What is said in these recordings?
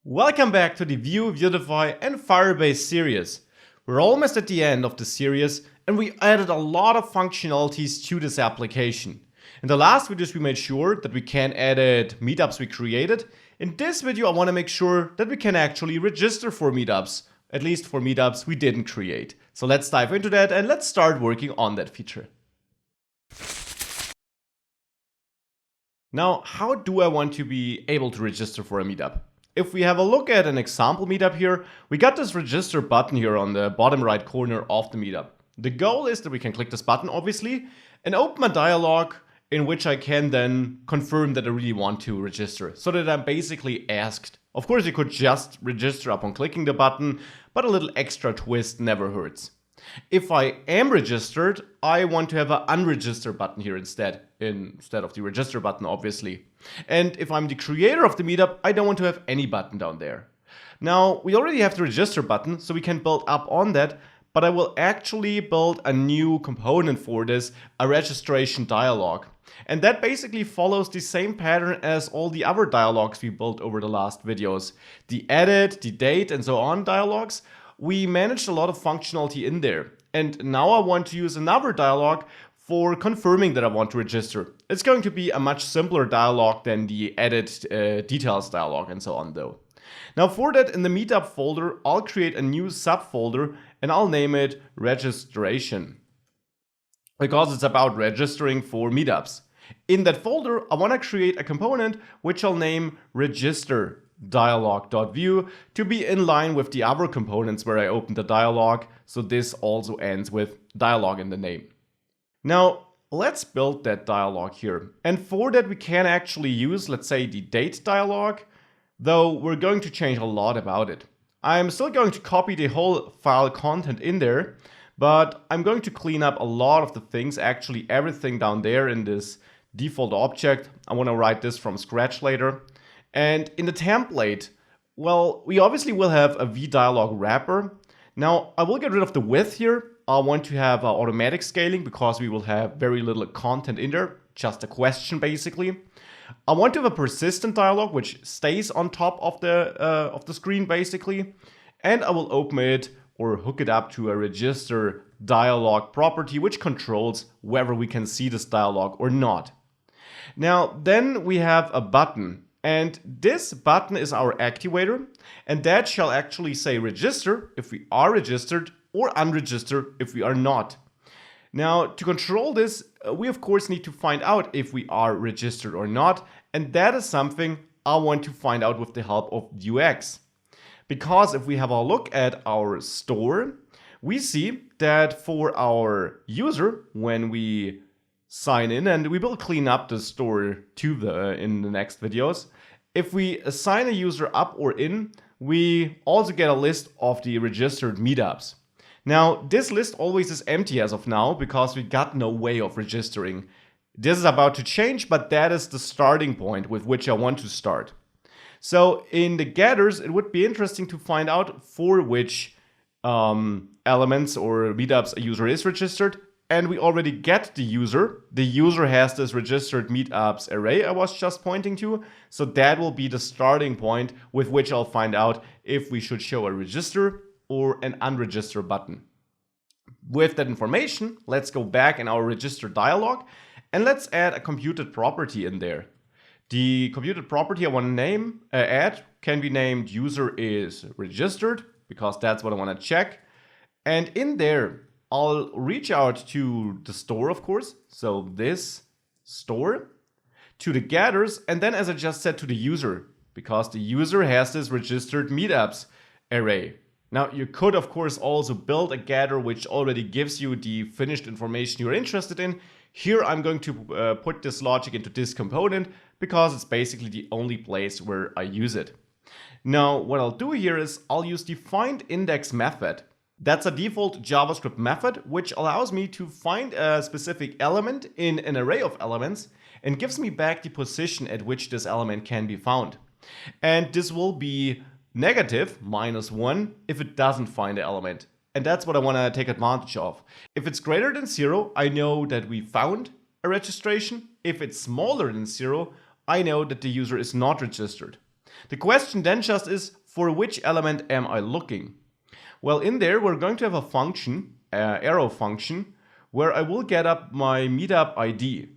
Welcome back to the Vue, Vuetify and Firebase series. We're almost at the end of the series and we added a lot of functionalities to this application. In the last videos we made sure that we can edit meetups we created. In this video I want to make sure that we can actually register for meetups, at least for meetups we didn't create. So let's dive into that and let's start working on that feature. Now, how do I want to be able to register for a meetup? If we have a look at an example meetup here, we got this register button here on the bottom right corner of the meetup. The goal is that we can click this button, obviously, and open a dialog in which I can then confirm that I really want to register, so that I'm basically asked. Of course, you could just register upon clicking the button, but a little extra twist never hurts. If I am registered, I want to have an unregister button here instead of the register button, obviously. And if I'm the creator of the meetup, I don't want to have any button down there. Now, we already have the register button, so we can build up on that, but I will actually build a new component for this, a registerDialog. And that basically follows the same pattern as all the other dialogues we built over the last videos. The edit, the date, and so on dialogues. We managed a lot of functionality in there. And now I want to use another dialog for confirming that I want to register. It's going to be a much simpler dialog than the edit details dialog and so on though. Now for that, in the meetup folder, I'll create a new subfolder and I'll name it registration, because it's about registering for meetups. In that folder, I want to create a component which I'll name registerDialog.view to be in line with the other components where I opened the dialog, so this also ends with dialog in the name. Now, let's build that dialog here. And for that, we can actually use, let's say, the date dialog, though we're going to change a lot about it. I'm still going to copy the whole file content in there, but I'm going to clean up a lot of the things, actually everything down there in this default object. I want to write this from scratch later. And in the template, well, we obviously will have a vDialog wrapper. Now, I will get rid of the width here. I want to have automatic scaling because we will have very little content in there, just a question basically. I want to have a persistent dialog which stays on top of the screen basically. And I will open it or hook it up to a registerDialog property which controls whether we can see this dialog or not. Now, then we have a button. And this button is our activator, and that shall actually say register if we are registered or unregistered if we are not. Now, to control this, we of course need to find out if we are registered or not, and that is something I want to find out with the help of UX. Because if we have a look at our store, we see that for our user, when we sign in, and we will clean up the store in the next videos. If we assign a user up or in, we also get a list of the registered meetups. Now, this list always is empty as of now because we got no way of registering. This is about to change, but that is the starting point with which I want to start. So in the getters, it would be interesting to find out for which elements or meetups a user is registered. And we already get the user. The user has this registered meetups array I was just pointing to. So that will be the starting point with which I'll find out if we should show a register or an unregister button. With that information, let's go back in our registerDialog and let's add a computed property in there. The computed property I want to add can be named user is registered because that's what I want to check. And in there, I'll reach out to the store, of course, so this store, to the getters, and then as I just said, to the user, because the user has this registered meetups array. Now, you could, of course, also build a getter which already gives you the finished information you're interested in. Here, I'm going to put this logic into this component because it's basically the only place where I use it. Now, what I'll do here is I'll use the findIndex method. That's a default JavaScript method which allows me to find a specific element in an array of elements and gives me back the position at which this element can be found. And this will be negative, -1, if it doesn't find the element. And that's what I want to take advantage of. If it's greater than 0, I know that we found a registration. If it's smaller than 0, I know that the user is not registered. The question then just is, for which element am I looking? Well, in there we're going to have a function, arrow function, where I will get up my meetup ID.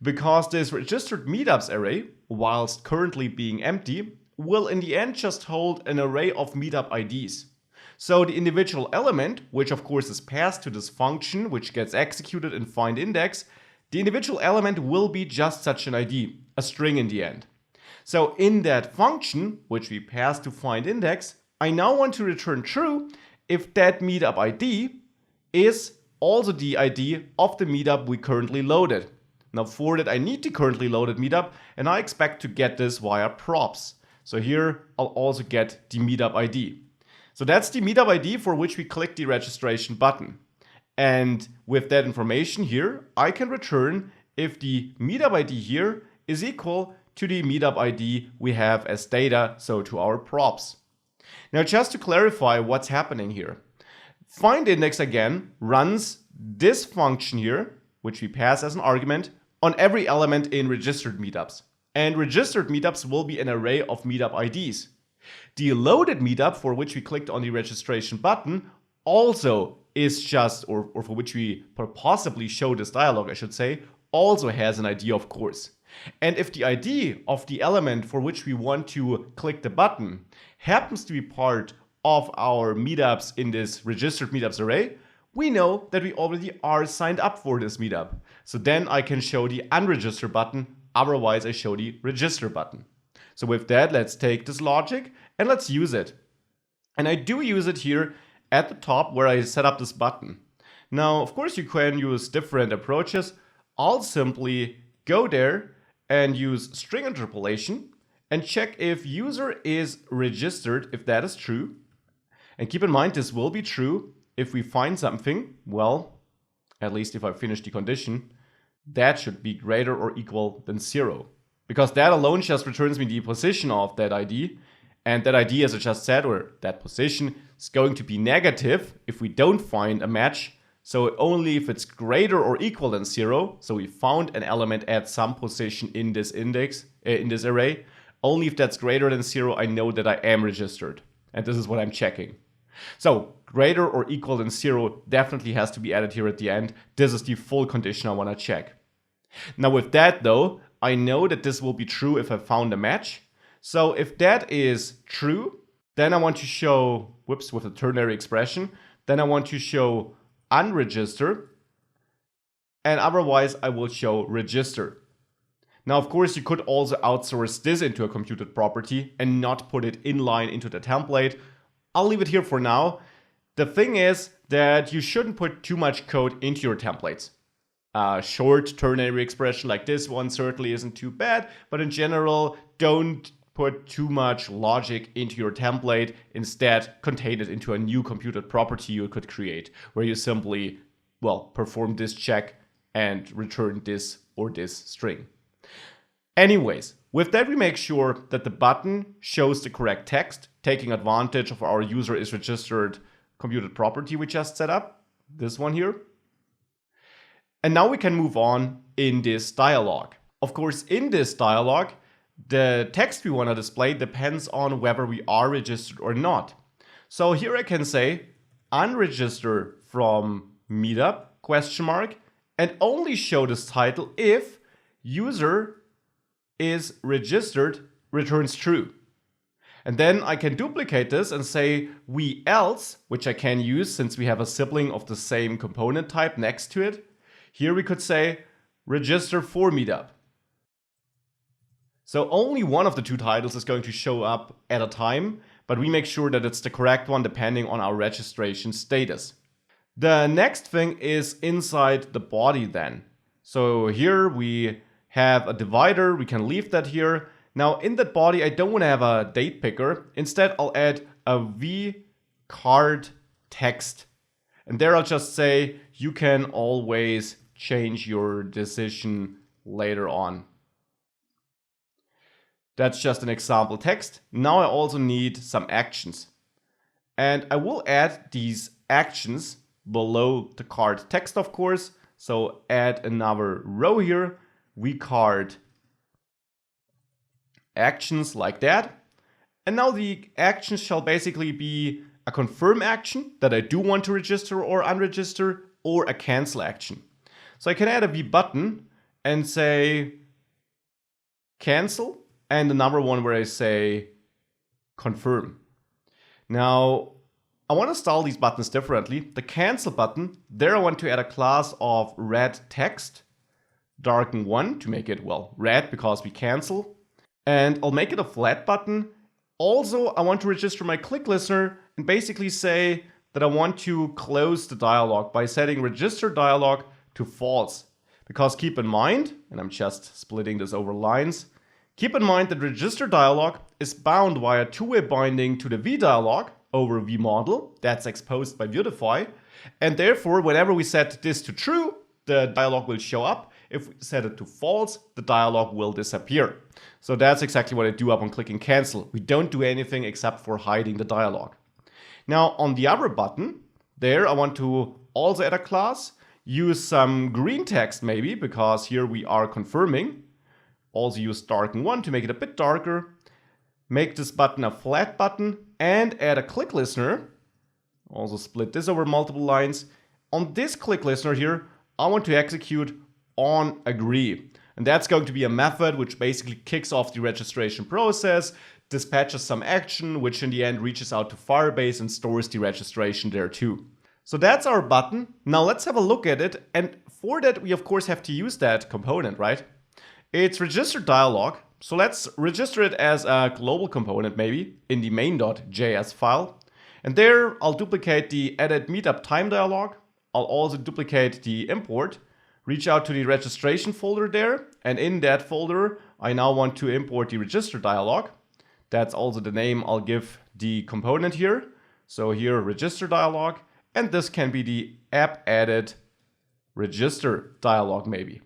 Because this registered meetups array, whilst currently being empty, will in the end just hold an array of meetup IDs. So the individual element, which of course is passed to this function, which gets executed in findIndex, the individual element will be just such an ID, a string in the end. So in that function, which we pass to findIndex, I now want to return true if that meetup ID is also the ID of the meetup we currently loaded. Now for that I need the currently loaded meetup, and I expect to get this via props. So here I'll also get the meetup ID. So that's the meetup ID for which we click the registration button. And with that information here, I can return if the meetup ID here is equal to the meetup ID we have as data, so to our props. Now just to clarify what's happening here. findIndex again runs this function here, which we pass as an argument, on every element in registered meetups. And registered meetups will be an array of meetup IDs. The loaded meetup for which we clicked on the registration button also is just, or for which we possibly show this dialog, I should say, also has an ID, of course. And if the ID of the element for which we want to click the button happens to be part of our meetups in this registered meetups array, we know that we already are signed up for this meetup. So then I can show the unregister button, otherwise I show the register button. So with that, let's take this logic and let's use it. And I do use it here at the top where I set up this button. Now, of course, you can use different approaches. I'll simply go there and use string interpolation and check if user is registered, if that is true. And keep in mind, this will be true if we find something, well, at least if I finish the condition, that should be greater or equal than 0. Because that alone just returns me the position of that ID. And that ID, as I just said, or that position, is going to be negative if we don't find a match. So only if it's greater or equal than 0, so we found an element at some position in this index, in this array, only if that's greater than 0, I know that I am registered. And this is what I'm checking. So greater or equal than 0 definitely has to be added here at the end. This is the full condition I want to check. Now with that though, I know that this will be true if I found a match. So if that is true, then I want to show, whoops, with a ternary expression, then I want to show unregister, and otherwise I will show register. Now, of course, you could also outsource this into a computed property and not put it inline into the template. I'll leave it here for now. The thing is that you shouldn't put too much code into your templates. A short ternary expression like this one certainly isn't too bad, but in general, don't put too much logic into your template. Instead, contain it into a new computed property you could create, where you simply, well, perform this check and return this or this string. Anyways, with that we make sure that the button shows the correct text, taking advantage of our user is registered computed property we just set up, this one here. And now we can move on in this dialog. Of course, in this dialog, the text we want to display depends on whether we are registered or not. So here I can say unregister from meetup, question mark, and only show this title if user is registered returns true. And then I can duplicate this and say we else, which I can use since we have a sibling of the same component type next to it. Here we could say register for meetup. So only one of the two titles is going to show up at a time, but we make sure that it's the correct one depending on our registration status. The next thing is inside the body then. So here we have a divider, we can leave that here. Now in that body, I don't want to have a date picker. Instead, I'll add a vCard text. And there I'll just say, you can always change your decision later on. That's just an example text. Now I also need some actions. And I will add these actions below the card text, of course. So add another row here, vCard actions like that. And now the action shall basically be a confirm action that I do want to register or unregister, or a cancel action. So I can add a V button and say cancel, and another one where I say confirm. Now, I want to style these buttons differently. The cancel button, there I want to add a class of red text, darken 1 to make it, well, red because we cancel. And I'll make it a flat button. Also, I want to register my click listener and basically say that I want to close the dialog by setting registerDialog to false. Because keep in mind, and I'm just splitting this over lines, keep in mind that registerDialog is bound via two-way binding to the vDialog over vModel, that's exposed by Vuetify, and therefore whenever we set this to true, the dialog will show up. If we set it to false, the dialog will disappear. So that's exactly what I do upon clicking cancel. We don't do anything except for hiding the dialog. Now on the other button, there I want to also add a class, use some green text maybe, because here we are confirming. Also use darken 1 to make it a bit darker. Make this button a flat button and add a click listener. Also split this over multiple lines. On this click listener here, I want to execute on agree. And that's going to be a method which basically kicks off the registration process, dispatches some action, which in the end reaches out to Firebase and stores the registration there too. So that's our button. Now let's have a look at it. And for that, we of course have to use that component, right? It's registerDialog. So let's register it as a global component maybe in the main.js file. And there I'll duplicate the edit meetup time dialog. I'll also duplicate the import, reach out to the registration folder there. And in that folder, I now want to import the registerDialog. That's also the name I'll give the component here. So here registerDialog, and this can be the app added registerDialog maybe.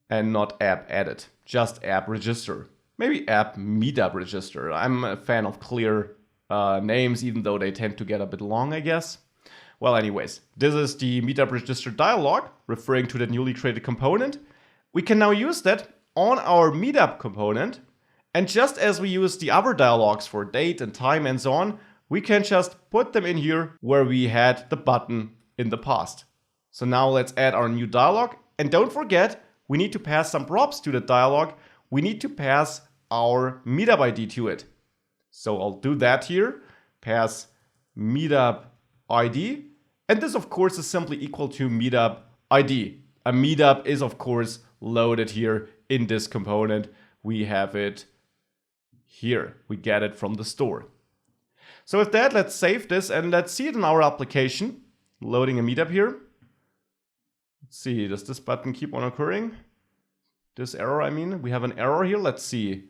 And not app added, just app register. Maybe app meetup register. I'm a fan of clear names, even though they tend to get a bit long, I guess. Well, anyways, this is the meetup registerDialog, referring to the newly created component. We can now use that on our meetup component. And just as we use the other dialogs for date and time and so on, we can just put them in here where we had the button in the past. So now let's add our new dialog. And don't forget, we need to pass some props to the dialog. We need to pass our meetup ID to it. So I'll do that here, pass meetup ID. And this of course is simply equal to meetup ID. A meetup is of course loaded here in this component. We have it here. We get it from the store. So with that, let's save this and let's see it in our application. Loading a meetup here. Let's see, does this button keep on occurring? This error, I mean, we have an error here. Let's see.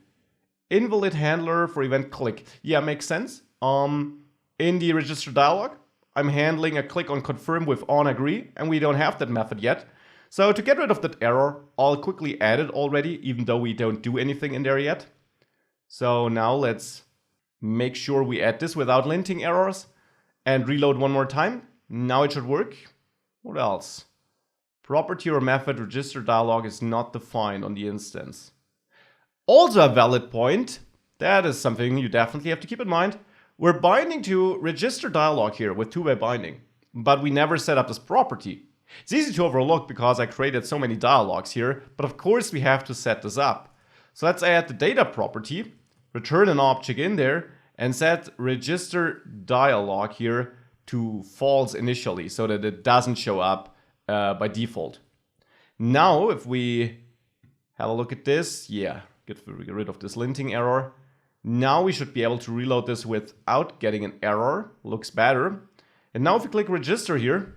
Invalid handler for event click. Yeah, makes sense. In the registerDialog, I'm handling a click on confirm with on agree, and we don't have that method yet. So to get rid of that error, I'll quickly add it already, even though we don't do anything in there yet. So now let's make sure we add this without linting errors and reload one more time. Now it should work. What else? Property or method registerDialog is not defined on the instance. Also a valid point, that is something you definitely have to keep in mind. We're binding to registerDialog here with two-way binding, but we never set up this property. It's easy to overlook because I created so many dialogs here, but of course we have to set this up. So let's add the data property, return an object in there, and set registerDialog here to false initially so that it doesn't show up by default. Now, if we have a look at this, yeah, get rid of this linting error. Now we should be able to reload this without getting an error. Looks better. And now if we click register here,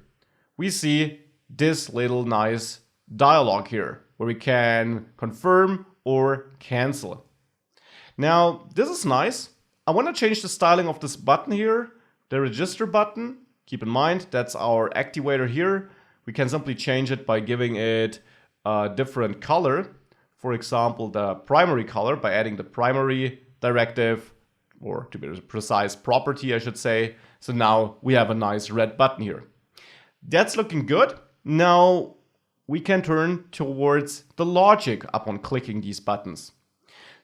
we see this little nice dialog here where we can confirm or cancel. Now, this is nice. I want to change the styling of this button here, the register button. Keep in mind, that's our activator here. We can simply change it by giving it a different color. For example, the primary color by adding the primary directive, or to be precise, property, I should say. So now we have a nice red button here. That's looking good. Now we can turn towards the logic upon clicking these buttons.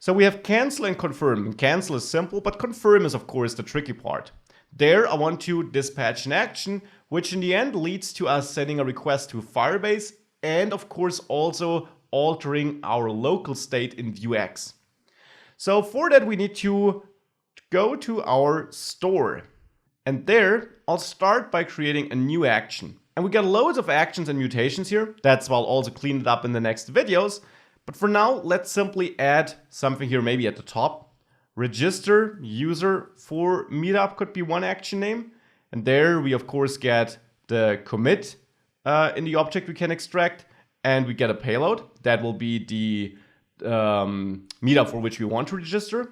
So we have cancel and confirm. And cancel is simple, but confirm is of course the tricky part. There I want to dispatch an action, which in the end leads to us sending a request to Firebase and of course also altering our local state in Vuex. So for that we need to go to our store. And there I'll start by creating a new action. And we got loads of actions and mutations here. That's why I'll also clean it up in the next videos. But for now, let's simply add something here maybe at the top. Register user for Meetup could be one action name. And there we of course get the commit in the object we can extract. And we get a payload. That will be the Meetup for which we want to register.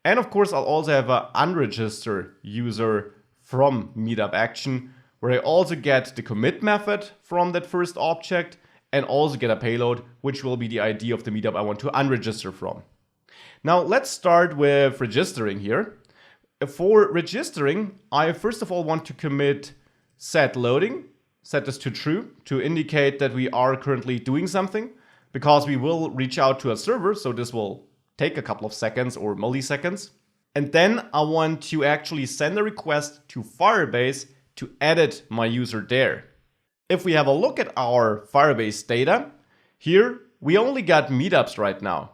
And of course, I'll also have an unregister user from Meetup action, where I also get the commit method from that first object and also get a payload, which will be the ID of the Meetup I want to unregister from. Now let's start with registering here. For registering, I first of all want to commit set loading, set this to true to indicate that we are currently doing something, because we will reach out to a server, so this will take a couple of seconds or milliseconds. And then I want to actually send a request to Firebase to edit my user there. If we have a look at our Firebase data, here we only got meetups right now.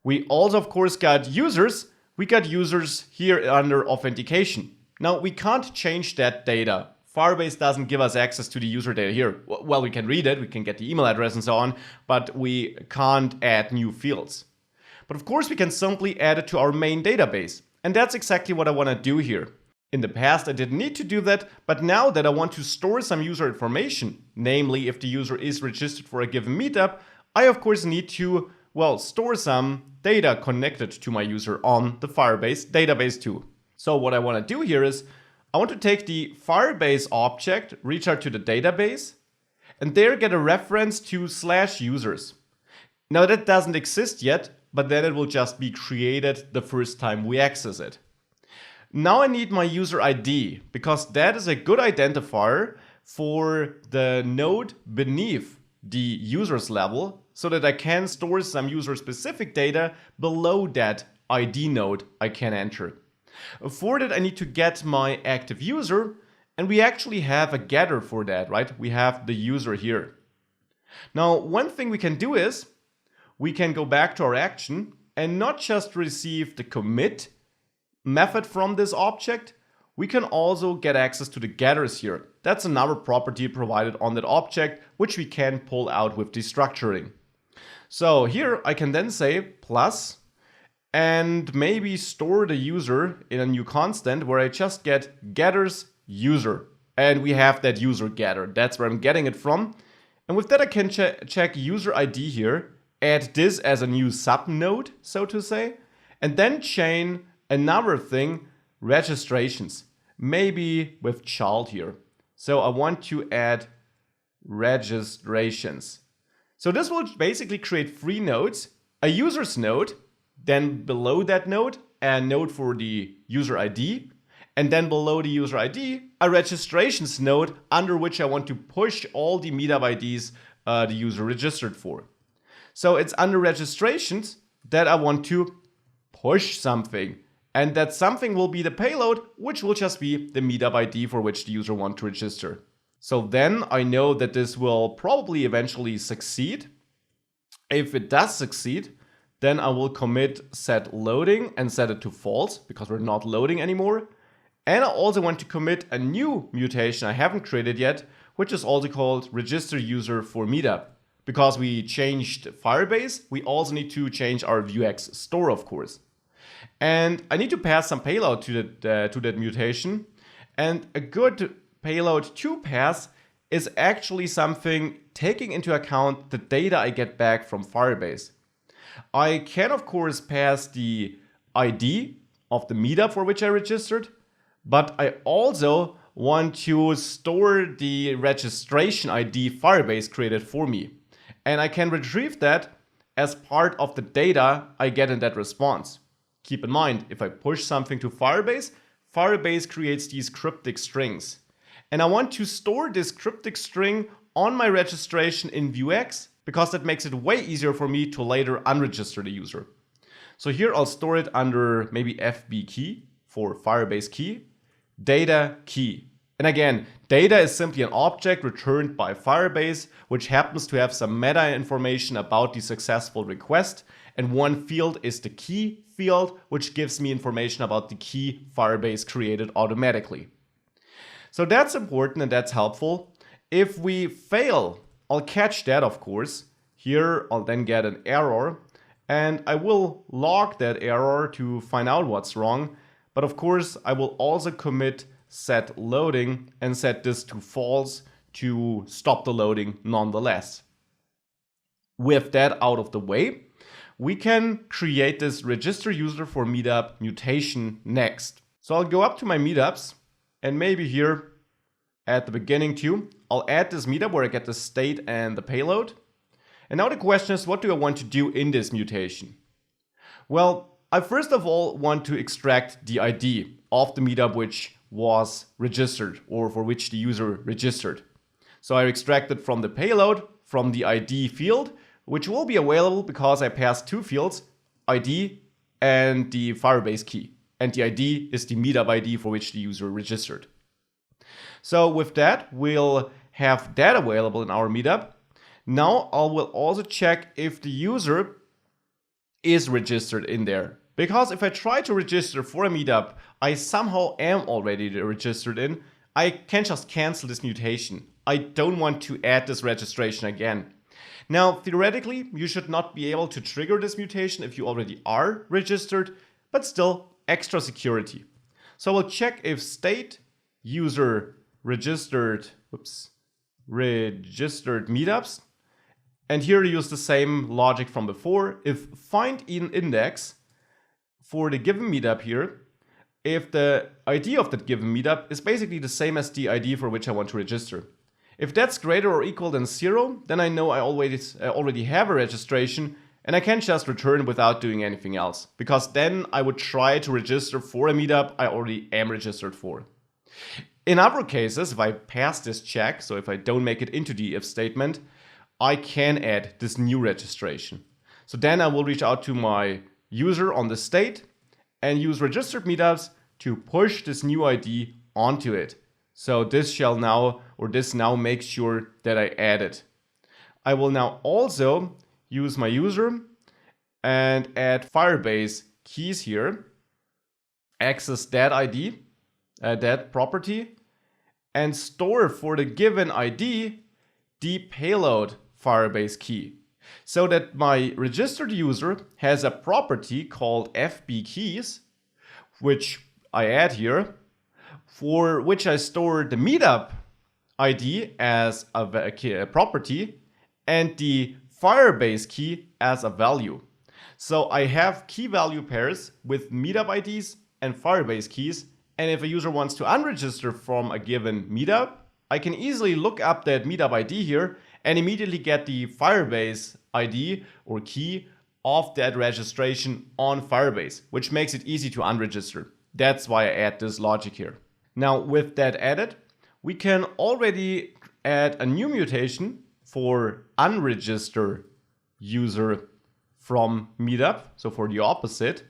We also of course got users. We got users here under authentication. Now we can't change that data. Firebase doesn't give us access to the user data here. Well, we can read it, we can get the email address and so on, but we can't add new fields. But of course we can simply add it to our main database. And that's exactly what I want to do here. In the past I didn't need to do that, but now that I want to store some user information, namely if the user is registered for a given meetup, I of course need to, well, store some data connected to my user on the Firebase database too. So what I want to do here is, I want to take the Firebase object, reach out to the database, and there get a reference to /users. Now that doesn't exist yet, but then it will just be created the first time we access it. Now I need my user ID, because that is a good identifier for the node beneath the users level, so that I can store some user specific data below that ID node I can enter. For that I need to get my active user, and we actually have a getter for that, right? We have the user here. Now one thing we can do is, we can go back to our action and not just receive the commit method from this object, we can also get access to the getters here. That's another property provided on that object, which we can pull out with destructuring. So here I can then say plus and maybe store the user in a new constant where I just get getters user. And we have that user getter. That's where I'm getting it from. And with that I can check user ID here, add this as a new sub node, so to say, and then chain another thing, registrations, maybe with child here. So I want to add registrations. So this will basically create 3 nodes, a user's node, then below that node, a node for the user ID, and then below the user ID, a registrations node under which I want to push all the meetup IDs the user registered for. So it's under registrations that I want to push something. And that something will be the payload, which will just be the meetup ID for which the user wants to register. So then I know that this will probably eventually succeed. If it does succeed, then I will commit set loading and set it to false because we're not loading anymore. And I also want to commit a new mutation I haven't created yet, which is also called register user for Meetup. Because we changed Firebase, we also need to change our Vuex store, of course. And I need to pass some payload to that mutation. And a good payload to pass is actually something taking into account the data I get back from Firebase. I can, of course, pass the ID of the meetup for which I registered, but I also want to store the registration ID Firebase created for me. And I can retrieve that as part of the data I get in that response. Keep in mind, if I push something to Firebase, Firebase creates these cryptic strings. And I want to store this cryptic string on my registration in Vuex because that makes it way easier for me to later unregister the user. So here I'll store it under maybe FB key for Firebase key, data key. And again, data is simply an object returned by Firebase, which happens to have some meta information about the successful request. And one field is the key field, which gives me information about the key Firebase created automatically. So that's important and that's helpful. If we fail, I'll catch that, of course. Here I'll then get an error, and I will log that error to find out what's wrong. But of course, I will also commit set loading and set this to false to stop the loading nonetheless. With that out of the way, we can create this register user for Meetup mutation next. So I'll go up to my Meetups, and maybe here at the beginning too, I'll add this Meetup where I get the state and the payload. And now the question is, what do I want to do in this mutation? Well, I first of all want to extract the ID of the Meetup which was registered or for which the user registered. So I extract it from the payload, from the ID field, which will be available because I passed two fields, ID and the Firebase key. And the ID is the Meetup ID for which the user registered. So with that, we'll have that available in our Meetup. Now I will also check if the user is registered in there. Because if I try to register for a Meetup I somehow am already registered in, I can just cancel this mutation. I don't want to add this registration again. Now, theoretically, you should not be able to trigger this mutation if you already are registered, but still extra security. So we'll check if state user registered Meetups. And here use the same logic from before. If find in index for the given Meetup here, if the ID of that given Meetup is basically the same as the ID for which I want to register. If that's greater or equal than 0, then I know I already have a registration and I can just return without doing anything else. Because then I would try to register for a Meetup I already am registered for. In other cases, if I pass this check, so if I don't make it into the if statement, I can add this new registration. So then I will reach out to my user on the state and use registered Meetups to push this new ID onto it. So this now makes sure that I add it. I will now also use my user and add Firebase keys here, access that ID, that property, and store for the given ID the payload Firebase key. So that my registered user has a property called FB keys, which I add here, for which I store the Meetup ID as a property and the Firebase key as a value. So I have key value pairs with Meetup IDs and Firebase keys. And if a user wants to unregister from a given Meetup, I can easily look up that Meetup ID here and immediately get the Firebase ID or key of that registration on Firebase, which makes it easy to unregister. That's why I add this logic here. Now with that added, we can already add a new mutation for unregister user from Meetup, so for the opposite,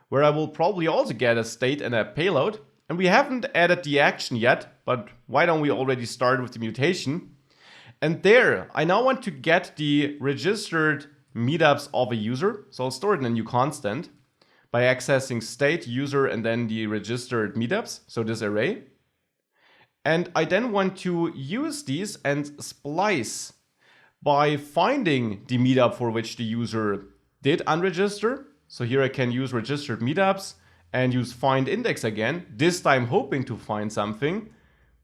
where I will probably also get a state and a payload. And we haven't added the action yet, but why don't we already start with the mutation? And there, I now want to get the registered Meetups of a user. So I'll store it in a new constant by accessing state, user, and then the registered Meetups, so this array. And I then want to use these and splice by finding the Meetup for which the user did unregister. So here I can use registered Meetups and use find index again, this time hoping to find something.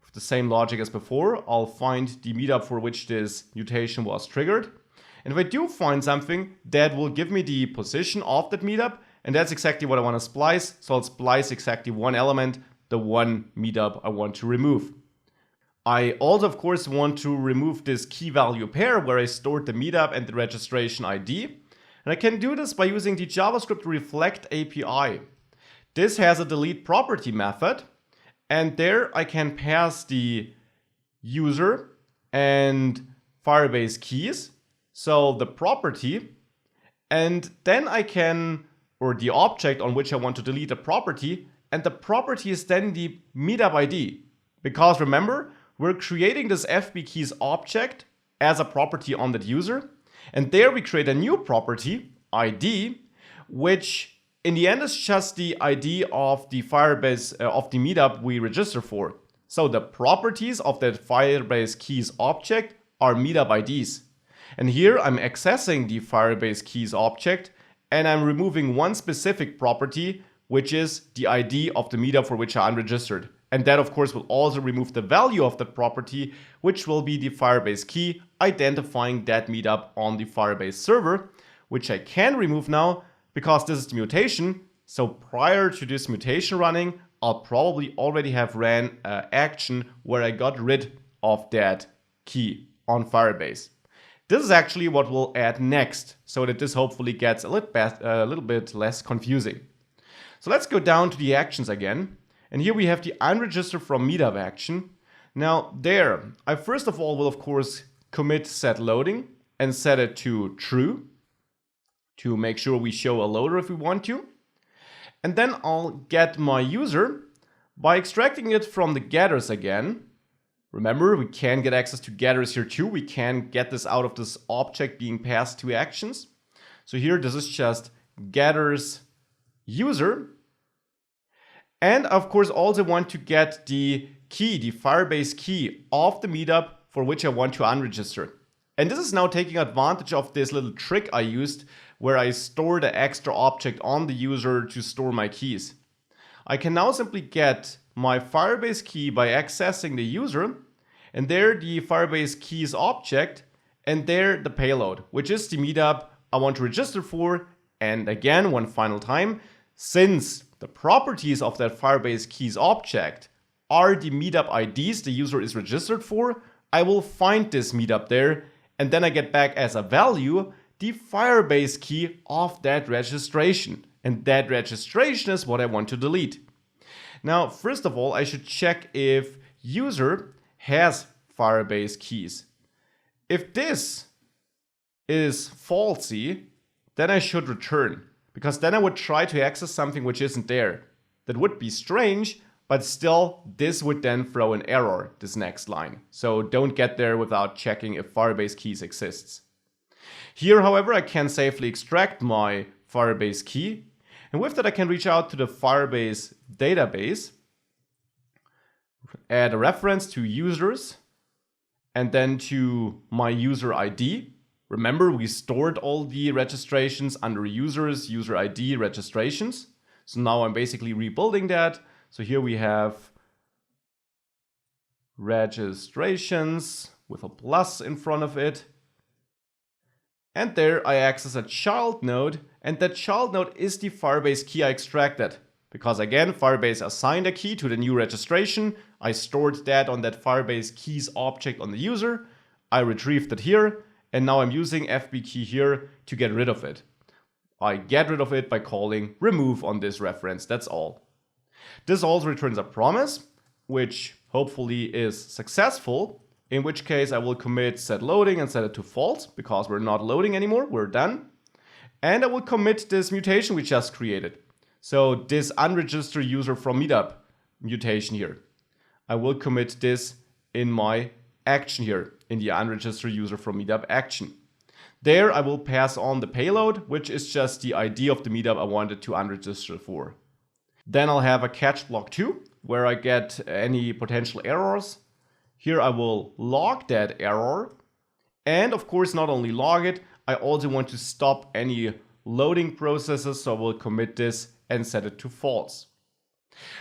With the same logic as before, I'll find the Meetup for which this mutation was triggered. And if I do find something, that will give me the position of that Meetup, and that's exactly what I want to splice. So I'll splice exactly one element, the one Meetup I want to remove. I also, of course, want to remove this key value pair where I stored the Meetup and the registration ID. And I can do this by using the JavaScript Reflect API. This has a delete property method, and there I can pass the user and Firebase keys, so the property, and then I can or the object on which I want to delete a property, and the property is then the meetup ID. Because remember, we're creating this FB keys object as a property on that user, and there we create a new property, ID, which in the end is just the ID of the Firebase of the meetup we register for. So the properties of that Firebase keys object are meetup IDs. And here I'm accessing the Firebase keys object, and I'm removing one specific property, which is the ID of the meetup for which I unregistered. And that of course will also remove the value of that property, which will be the Firebase key identifying that meetup on the Firebase server, which I can remove now because this is the mutation. So prior to this mutation running, I'll probably already have ran an action where I got rid of that key on Firebase. This is actually what we'll add next, so that this hopefully gets a little bit less confusing. So let's go down to the actions again. And here we have the unregister from meetup action. Now there, I first of all will of course commit set loading and set it to true to make sure we show a loader if we want to. And then I'll get my user by extracting it from the getters again. Remember, we can get access to getters here too. We can get this out of this object being passed to actions. So here, this is just getters user. And of course, also want to get the key, the Firebase key of the meetup for which I want to unregister. And this is now taking advantage of this little trick I used where I store the extra object on the user to store my keys. I can now simply get my Firebase key by accessing the user, and there the Firebase keys object, and there the payload, which is the meetup I want to register for. And again, one final time, since the properties of that Firebase keys object are the meetup IDs the user is registered for, I will find this meetup there, and then I get back as a value the Firebase key of that registration. And that registration is what I want to delete. Now, first of all, I should check if user has Firebase keys. If this is falsy, then I should return, because then I would try to access something which isn't there. That would be strange, but still this would then throw an error, this next line. So don't get there without checking if Firebase keys exists. Here, however, I can safely extract my Firebase key, and with that I can reach out to the Firebase database, add a reference to users, and then to my user ID. Remember, we stored all the registrations under users, user ID, registrations. So now I'm basically rebuilding that. So here we have registrations with a plus in front of it. And there I access a child node, and that child node is the Firebase key I extracted. Because again, Firebase assigned a key to the new registration. I stored that on that Firebase keys object on the user. I retrieved it here, and now I'm using FB key here to get rid of it. I get rid of it by calling remove on this reference, that's all. This also returns a promise, which hopefully is successful, in which case I will commit set loading and set it to false, because we're not loading anymore, we're done. And I will commit this mutation we just created. So this unregister user from meetup mutation here. I will commit this in my action here, in the unregister user from meetup action. There I will pass on the payload, which is just the ID of the meetup I wanted to unregister for. Then I'll have a catch block 2, where I get any potential errors. Here I will log that error. And of course, not only log it, I also want to stop any loading processes, so I will commit this and set it to false.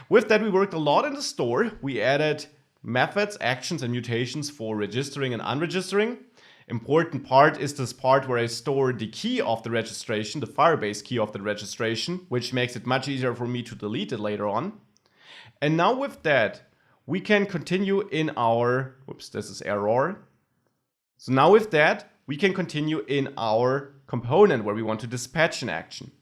With that, we worked a lot in the store. We added methods, actions, and mutations for registering and unregistering. Important part is this part where I store the key of the registration, the Firebase key of the registration, which makes it much easier for me to delete it later on. And now with that, we can continue in our, whoops, this is error. So now with that, we can continue in our component where we want to dispatch an action.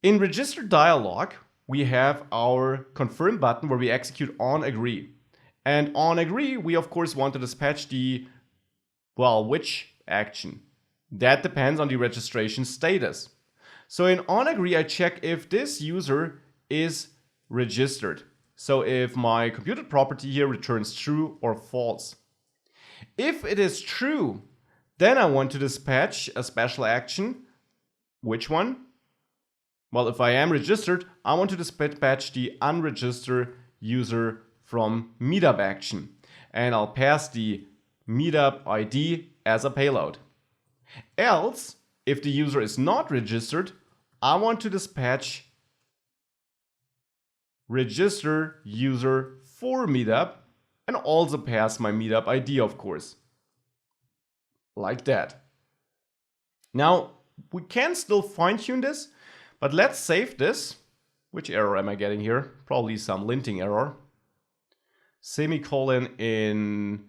In registerDialog, we have our confirm button where we execute on agree. And on agree, we of course want to dispatch the, well, which action? That depends on the registration status. So in onAgree, I check if this user is registered. So if my computed property here returns true or false. If it is true, then I want to dispatch a special action. Which one? Well, if I am registered, I want to dispatch the unregister user from Meetup action. And I'll pass the Meetup ID as a payload. Else, if the user is not registered, I want to dispatch register user for Meetup and also pass my Meetup ID, of course. Like that. Now, we can still fine-tune this, but let's save this. Which error am I getting here? Probably some linting error. Semicolon in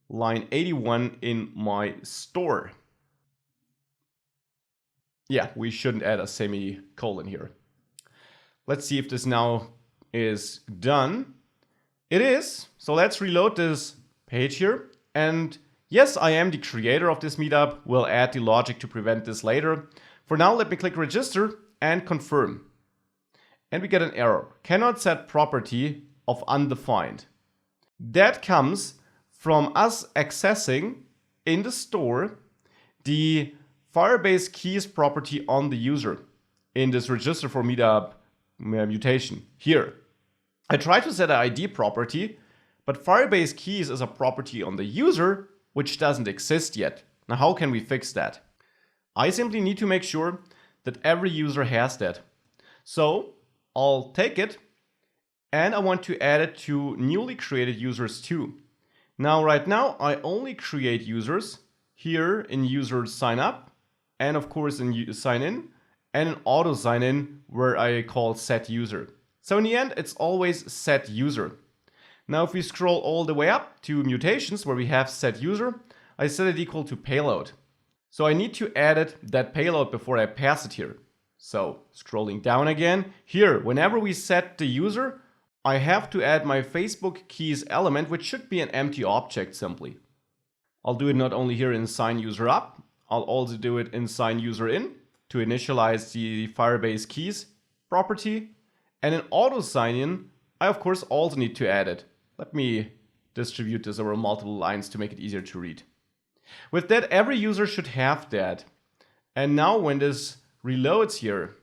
line 81 in my store. Yeah, we shouldn't add a semicolon here. Let's see if this now is done. It is. So let's reload this page here. And yes, I am the creator of this meetup. We'll add the logic to prevent this later. For now, let me click register and confirm. And we get an error. Cannot set property of undefined. That comes from us accessing in the store the Firebase keys property on the user in this register for Meetup mutation here. I tried to set an ID property, but Firebase keys is a property on the user which doesn't exist yet. Now, how can we fix that? I simply need to make sure that every user has that. So I'll take it and I want to add it to newly created users too. Now, right now, I only create users here in user sign up and of course in sign in and in auto sign in where I call set user. So in the end, it's always set user. Now, if we scroll all the way up to mutations where we have set user, I set it equal to payload. So I need to edit that payload before I pass it here. So scrolling down again, here, whenever we set the user, I have to add my Facebook keys element, which should be an empty object simply. I'll do it not only here in sign user up, I'll also do it in sign user in to initialize the Firebase keys property. And in auto sign in, I of course also need to add it. Let me distribute this over multiple lines to make it easier to read. With that, every user should have that. And now when this reloads here,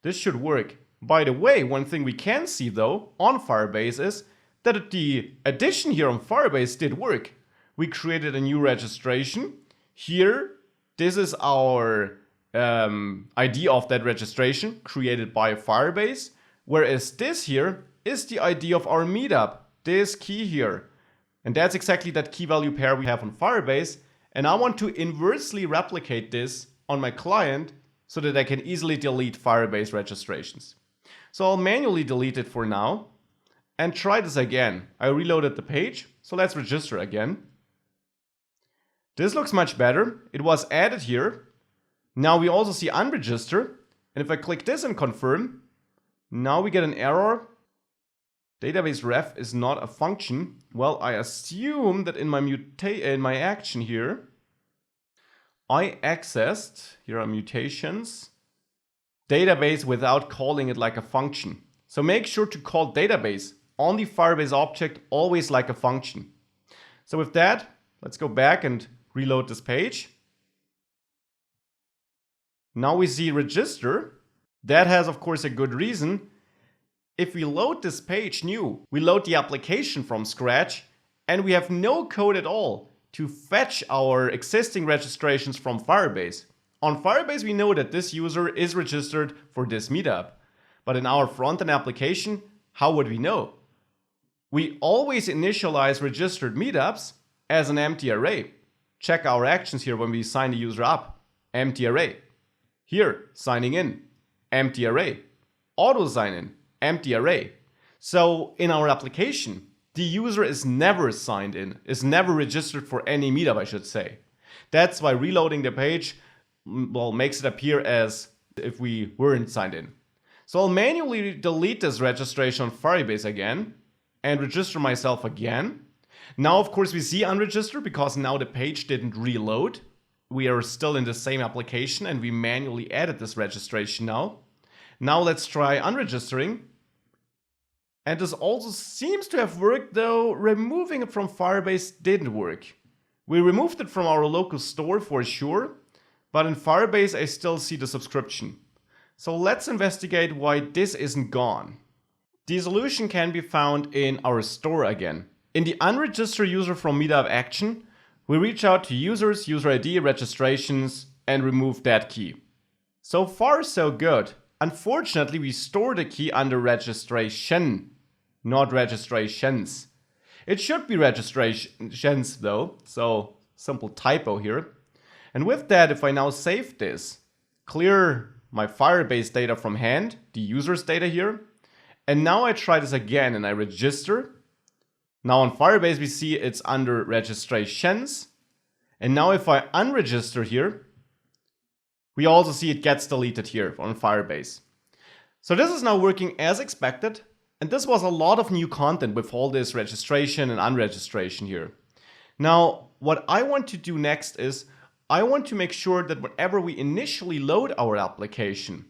this should work. By the way, one thing we can see though on Firebase is that the addition here on Firebase did work. We created a new registration. Here, this is our ID of that registration created by Firebase. Whereas this here is the ID of our meetup, this key here. And that's exactly that key value pair we have on Firebase. And I want to inversely replicate this on my client so that I can easily delete Firebase registrations. So I'll manually delete it for now and try this again. I reloaded the page, so let's register again. This looks much better. It was added here. Now we also see unregister. And if I click this and confirm, now we get an error. Database ref is not a function. Well, I assume that in my action here, I accessed, here are mutations, database without calling it like a function. So make sure to call database on the Firebase object always like a function. So with that, let's go back and reload this page. Now we see register. That has, of course, a good reason. If we load this page new, we load the application from scratch and we have no code at all to fetch our existing registrations from Firebase. On Firebase, we know that this user is registered for this meetup. But in our front-end application, how would we know? We always initialize registered meetups as an empty array. Check our actions here when we sign the user up. Empty array. Here, signing in. Empty array. Auto sign in. Empty array. So in our application, the user is never signed in, is never registered for any meetup, I should say. That's why reloading the page, well, makes it appear as if we weren't signed in. So I'll manually delete this registration on Firebase again and register myself again. Now, of course, we see unregistered because now the page didn't reload. we are still in the same application and we manually added this registration now. Now let's try unregistering. And this also seems to have worked, though removing it from Firebase didn't work. We removed it from our local store for sure, but in Firebase I still see the subscription. So let's investigate why this isn't gone. The solution can be found in our store again. In the unregister user from Meetup action, we reach out to users, user ID, registrations, and remove that key. So far so good. Unfortunately, we store the key under registration, not registrations. It should be registrations though, so simple typo here. And with that, if I now save this, clear my Firebase data from hand, the user's data here, and now I try this again and I register. Now on Firebase we see it's under registrations. And now if I unregister here, we also see it gets deleted here on Firebase. So this is now working as expected. And this was a lot of new content with all this registration and unregistration here. Now, what I want to do next is I want to make sure that whenever we initially load our application,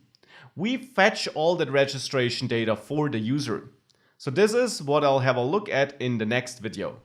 we fetch all that registration data for the user. So this is what I'll have a look at in the next video.